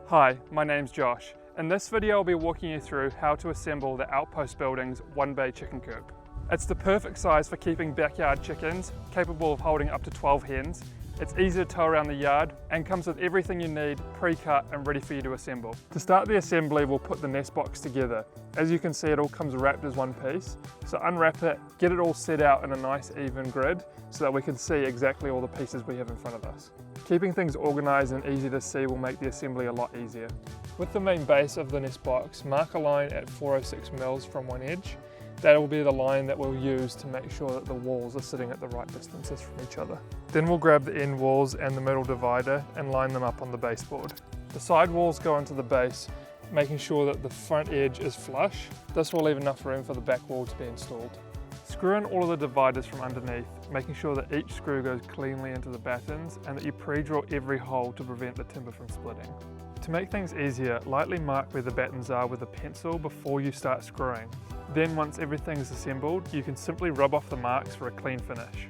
Hi, my name's Josh. In this video I'll be walking you through how to assemble the Outpost building's 1-bay chicken coop. It's the perfect size for keeping backyard chickens, capable of holding up to 12 hens. It's easy to tow around the yard and comes with everything you need pre-cut and ready for you to assemble. To start the assembly, we'll put the nest box together. As you can see, it all comes wrapped as one piece. So unwrap it, get it all set out in a nice even grid so that we can see exactly all the pieces we have in front of us. Keeping things organised and easy to see will make the assembly a lot easier. With the main base of the nest box, mark a line at 406 mils from one edge. That will be the line that we'll use to make sure that the walls are sitting at the right distances from each other. Then we'll grab the end walls and the middle divider and line them up on the baseboard. The side walls go into the base, making sure that the front edge is flush. This will leave enough room for the back wall to be installed. Screw in all of the dividers from underneath, making sure that each screw goes cleanly into the battens and that you pre-drill every hole to prevent the timber from splitting. To make things easier, lightly mark where the battens are with a pencil before you start screwing. Then once everything is assembled, you can simply rub off the marks for a clean finish.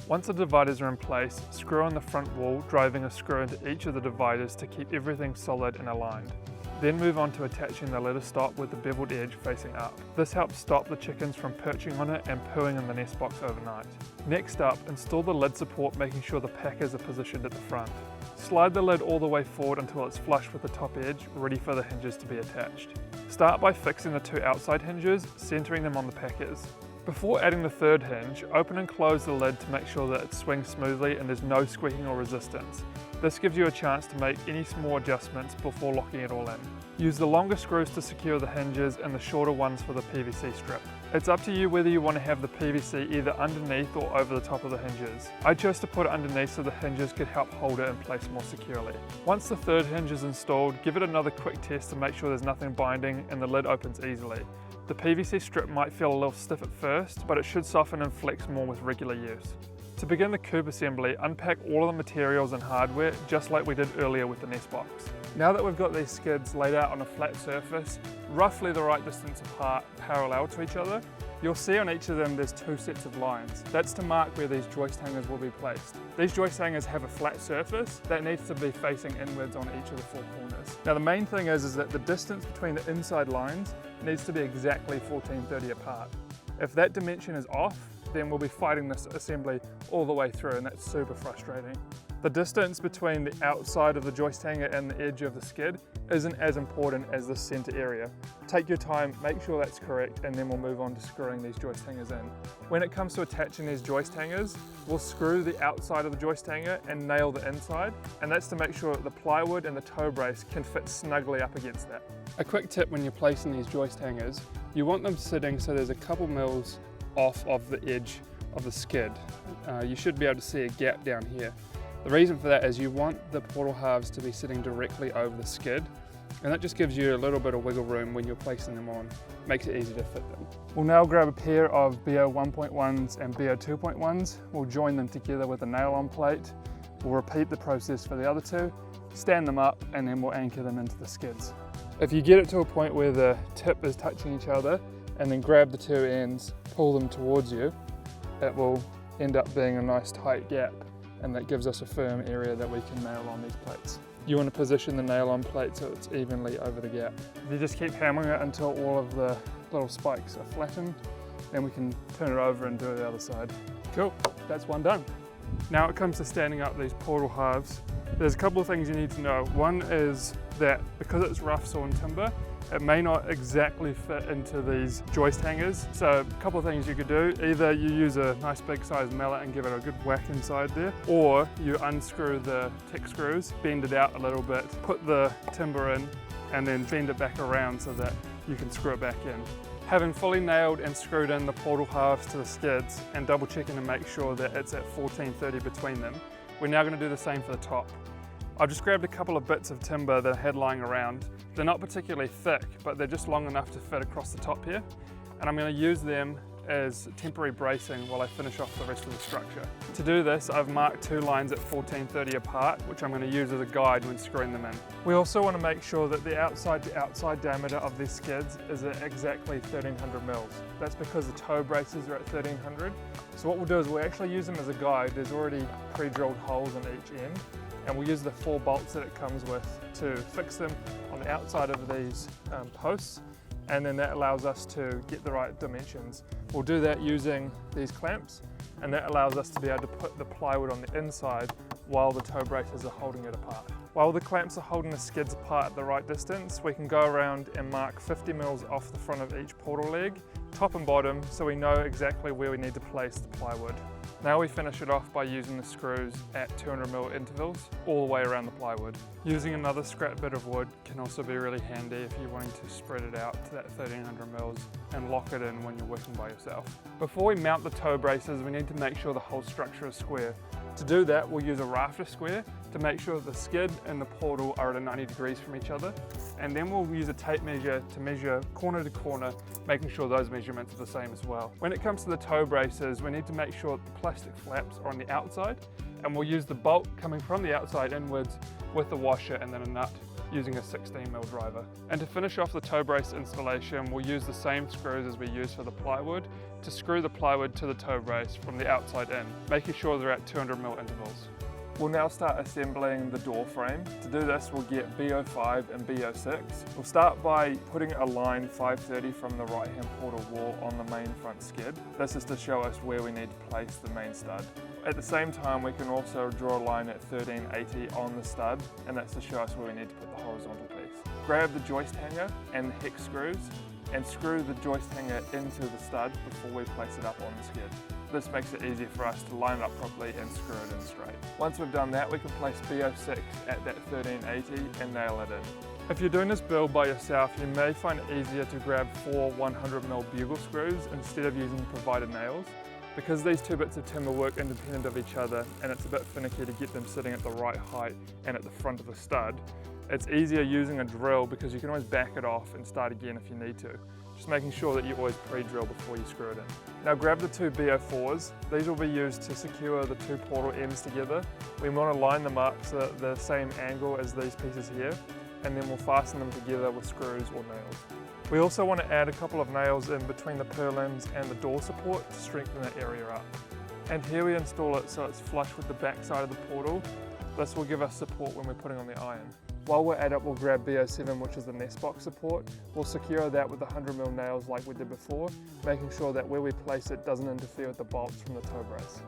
Once the dividers are in place, screw on the front wall, driving a screw into each of the dividers to keep everything solid and aligned. Then move on to attaching the letter stop with the beveled edge facing up. This helps stop the chickens from perching on it and pooing in the nest box overnight. Next up, install the lid support, making sure the packers are positioned at the front. Slide the lid all the way forward until it's flush with the top edge, ready for the hinges to be attached. Start by fixing the two outside hinges, centering them on the packers. Before adding the third hinge, open and close the lid to make sure that it swings smoothly and there's no squeaking or resistance. This gives you a chance to make any small adjustments before locking it all in. Use the longer screws to secure the hinges and the shorter ones for the PVC strip. It's up to you whether you want to have the PVC either underneath or over the top of the hinges. I chose to put it underneath so the hinges could help hold it in place more securely. Once the third hinge is installed, give it another quick test to make sure there's nothing binding and the lid opens easily. The PVC strip might feel a little stiff at first, but it should soften and flex more with regular use. To begin the coop assembly, unpack all of the materials and hardware just like we did earlier with the nest box. Now that we've got these skids laid out on a flat surface, roughly the right distance apart, parallel to each other, you'll see on each of them there's two sets of lines. That's to mark where these joist hangers will be placed. These joist hangers have a flat surface that needs to be facing inwards on each of the four corners. Now the main thing is that the distance between the inside lines needs to be exactly 1430 apart. If that dimension is off, then we'll be fighting this assembly all the way through, and that's super frustrating. The distance between the outside of the joist hanger and the edge of the skid isn't as important as the center area. Take your time, make sure that's correct, and then we'll move on to screwing these joist hangers in. When it comes to attaching these joist hangers, we'll screw the outside of the joist hanger and nail the inside, and that's to make sure that the plywood and the toe brace can fit snugly up against that. A quick tip when you're placing these joist hangers, you want them sitting so there's a couple mils off of the edge of the skid. You should be able to see a gap down here. The reason for that is you want the portal halves to be sitting directly over the skid, and that just gives you a little bit of wiggle room when you're placing them on. Makes it easy to fit them. We'll now grab a pair of BO 1.1s and BO 2.1s. We'll join them together with a nail-on plate. We'll repeat the process for the other two, stand them up, and then we'll anchor them into the skids. If you get it to a point where the tip is touching each other, and then grab the two ends, pull them towards you, it will end up being a nice tight gap, and that gives us a firm area that we can nail on these plates. You want to position the nail on plate so it's evenly over the gap. If you just keep hammering it until all of the little spikes are flattened, then we can turn it over and do it the other side. Cool, that's one done. Now it comes to standing up these portal halves. There's a couple of things you need to know. One is that because it's rough sawn timber, it may not exactly fit into these joist hangers. So a couple of things you could do. Either you use a nice big size mallet and give it a good whack inside there, or you unscrew the tick screws, bend it out a little bit, put the timber in, and then bend it back around so that you can screw it back in. Having fully nailed and screwed in the portal halves to the skids and double checking to make sure that it's at 1430 between them, we're now going to do the same for the top. I've just grabbed a couple of bits of timber that I had lying around. They're not particularly thick, but they're just long enough to fit across the top here. And I'm going to use them as temporary bracing while I finish off the rest of the structure. To do this, I've marked two lines at 1430 apart, which I'm going to use as a guide when screwing them in. We also want to make sure that the outside to outside diameter of these skids is at exactly 1300 mils. That's because the toe braces are at 1300. So what we'll do is we'll actually use them as a guide. There's already pre-drilled holes in each end. and we'll use the 4 bolts that it comes with to fix them on the outside of these posts, and then that allows us to get the right dimensions. We'll do that using these clamps, and that allows us to be able to put the plywood on the inside while the toe braces are holding it apart. While the clamps are holding the skids apart at the right distance, we can go around and mark 50 mils off the front of each portal leg, top and bottom, so we know exactly where we need to place the plywood. Now we finish it off by using the screws at 200 mil intervals all the way around the plywood. Using another scrap bit of wood can also be really handy if you're wanting to spread it out to that 1300 mils and lock it in when you're working by yourself. Before we mount the toe braces, we need to make sure the whole structure is square. To do that, we'll use a rafter square to make sure that the skid and the portal are at 90 degrees from each other, and then we'll use a tape measure to measure corner to corner, making sure those measurements are the same as well. When it comes to the toe braces, we need to make sure that the plastic flaps are on the outside, and we'll use the bolt coming from the outside inwards with the washer and then a nut using a 16mm driver. And to finish off the toe brace installation, we'll use the same screws as we used for the plywood to screw the plywood to the toe brace from the outside in, making sure they're at 200mm intervals. We'll now start assembling the door frame. To do this, we'll get BO5 and BO6. We'll start by putting a line 530 from the right-hand portal wall on the main front skid. This is to show us where we need to place the main stud. At the same time, we can also draw a line at 1380 on the stud, and that's to show us where we need to put the horizontal piece. Grab the joist hanger and the hex screws and screw the joist hanger into the stud before we place it up on the skid. This makes it easier for us to line it up properly and screw it in straight. Once we've done that, we can place BO6 at that 1380 and nail it in. If you're doing this build by yourself, you may find it easier to grab 4 100mm bugle screws instead of using provided nails. Because these two bits of timber work independent of each other and it's a bit finicky to get them sitting at the right height and at the front of the stud, it's easier using a drill because you can always back it off and start again if you need to. Just making sure that you always pre-drill before you screw it in. Now grab the 2 BO4s. These will be used to secure the 2 portal ends together. We want to line them up so that they're the same angle as these pieces here, and then we'll fasten them together with screws or nails. We also want to add a couple of nails in between the purlins and the door support to strengthen that area up. And here we install it so it's flush with the back side of the portal. This will give us support when we're putting on the iron. While we're at it, we'll grab BO7, which is the Nestbox support. We'll secure that with the 100mm nails like we did before, making sure that where we place it doesn't interfere with the bolts from the toe brace.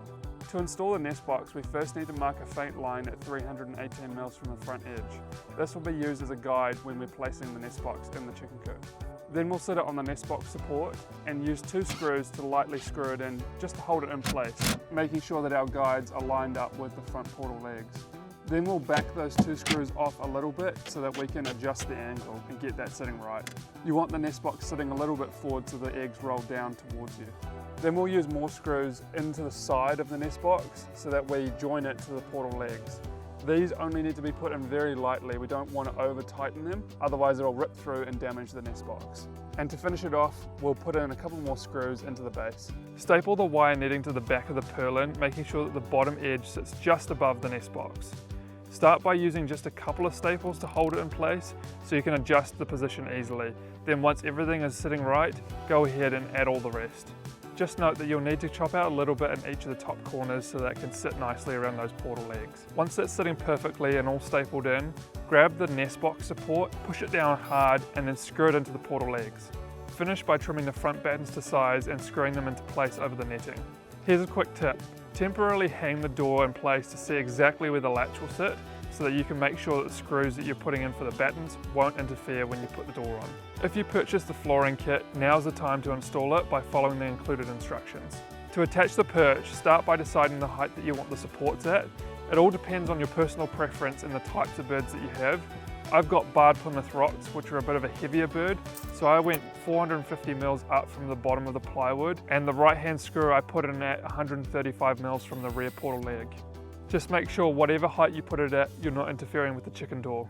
To install the Nestbox, we first need to mark a faint line at 318mm from the front edge. This will be used as a guide when we're placing the Nestbox in the chicken coop. Then we'll set it on the Nestbox support and use 2 screws to lightly screw it in, just to hold it in place, making sure that our guides are lined up with the front portal legs. Then we'll back those 2 screws off a little bit so that we can adjust the angle and get that sitting right. You want the Nestbox sitting a little bit forward so the eggs roll down towards you. Then we'll use more screws into the side of the Nestbox so that we join it to the portal legs. These only need to be put in very lightly. We don't want to over tighten them, otherwise it'll rip through and damage the Nestbox. And to finish it off, we'll put in a couple more screws into the base. Staple the wire netting to the back of the purlin, making sure that the bottom edge sits just above the Nestbox. Start by using just a couple of staples to hold it in place so you can adjust the position easily. Then once everything is sitting right, go ahead and add all the rest. Just note that you'll need to chop out a little bit in each of the top corners so that it can sit nicely around those portal legs. Once that's sitting perfectly and all stapled in, grab the Nestbox support, push it down hard and then screw it into the portal legs. Finish by trimming the front battens to size and screwing them into place over the netting. Here's a quick tip. Temporarily hang the door in place to see exactly where the latch will sit so that you can make sure that the screws that you're putting in for the battens won't interfere when you put the door on. If you purchase the flooring kit, now's the time to install it by following the included instructions. To attach the perch, start by deciding the height that you want the supports at. It all depends on your personal preference and the types of birds that you have. I've got barred Plymouth Rocks, which are a bit of a heavier bird, so I went 450mm up from the bottom of the plywood, and the right hand screw I put in at 135mm from the rear portal leg. Just make sure whatever height you put it at, you're not interfering with the chicken door.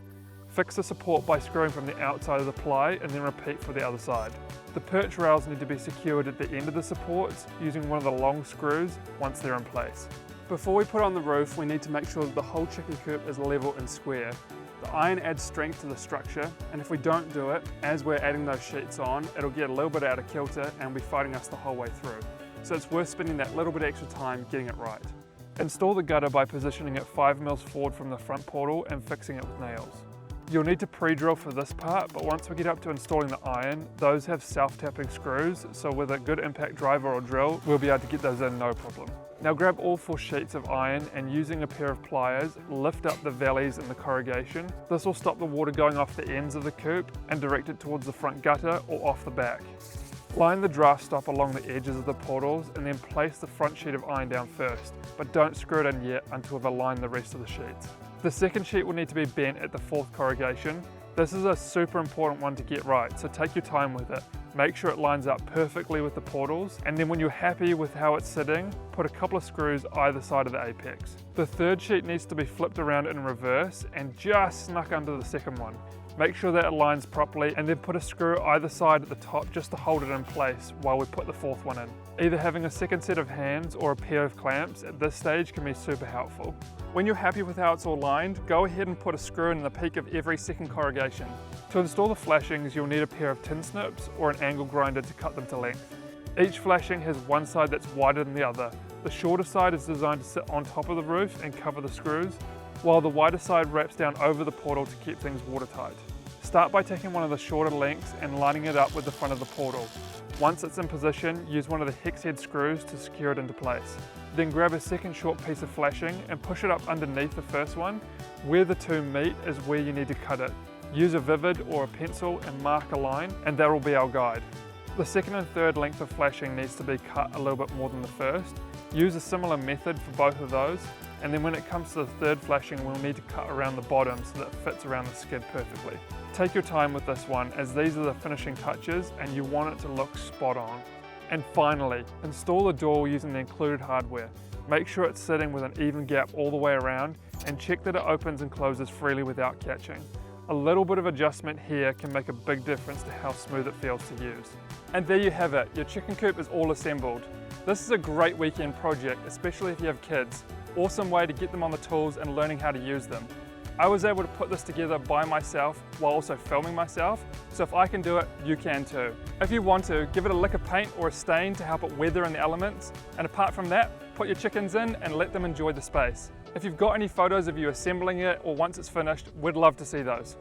Fix the support by screwing from the outside of the ply and then repeat for the other side. The perch rails need to be secured at the end of the supports using one of the long screws once they're in place. Before we put on the roof, we need to make sure that the whole chicken coop is level and square. The iron adds strength to the structure, and if we don't do it, as we're adding those sheets on, it'll get a little bit out of kilter and be fighting us the whole way through. So it's worth spending that little bit extra time getting it right. Install the gutter by positioning it 5 mils forward from the front portal and fixing it with nails. You'll need to pre-drill for this part, but once we get up to installing the iron, those have self-tapping screws, so with a good impact driver or drill, we'll be able to get those in no problem. Now grab all 4 sheets of iron and using a pair of pliers, lift up the valleys in the corrugation. This will stop the water going off the ends of the coop and direct it towards the front gutter or off the back. Line the draft stop along the edges of the portals and then place the front sheet of iron down first, but don't screw it in yet until we've aligned the rest of the sheets. The second sheet will need to be bent at the 4th corrugation. This is a super important one to get right, so take your time with it. Make sure it lines up perfectly with the portals, and then when you're happy with how it's sitting, put a couple of screws either side of the apex. The third sheet needs to be flipped around in reverse and just snuck under the second one. Make sure that it aligns properly and then put a screw either side at the top just to hold it in place while we put the 4th one in. Either having a second set of hands or a pair of clamps at this stage can be super helpful. When you're happy with how it's all lined, go ahead and put a screw in the peak of every second corrugation. To install the flashings, you'll need a pair of tin snips or an angle grinder to cut them to length. Each flashing has one side that's wider than the other. The shorter side is designed to sit on top of the roof and cover the screws, while the wider side wraps down over the portal to keep things watertight. Start by taking one of the shorter lengths and lining it up with the front of the portal. Once it's in position, use one of the hex head screws to secure it into place. Then grab a second short piece of flashing and push it up underneath the first one. Where the two meet is where you need to cut it. Use a vivid or a pencil and mark a line, and that will be our guide. The second and third length of flashing needs to be cut a little bit more than the first. Use a similar method for both of those, and then when it comes to the third flashing, we'll need to cut around the bottom so that it fits around the skid perfectly. Take your time with this one, as these are the finishing touches and you want it to look spot on. And finally, install the door using the included hardware. Make sure it's sitting with an even gap all the way around and check that it opens and closes freely without catching. A little bit of adjustment here can make a big difference to how smooth it feels to use. And there you have it, your chicken coop is all assembled. This is a great weekend project, especially if you have kids. Awesome way to get them on the tools and learning how to use them. I was able to put this together by myself while also filming myself, so if I can do it, you can too. If you want to, give it a lick of paint or a stain to help it weather in the elements, and apart from that, put your chickens in and let them enjoy the space. If you've got any photos of you assembling it or once it's finished, we'd love to see those.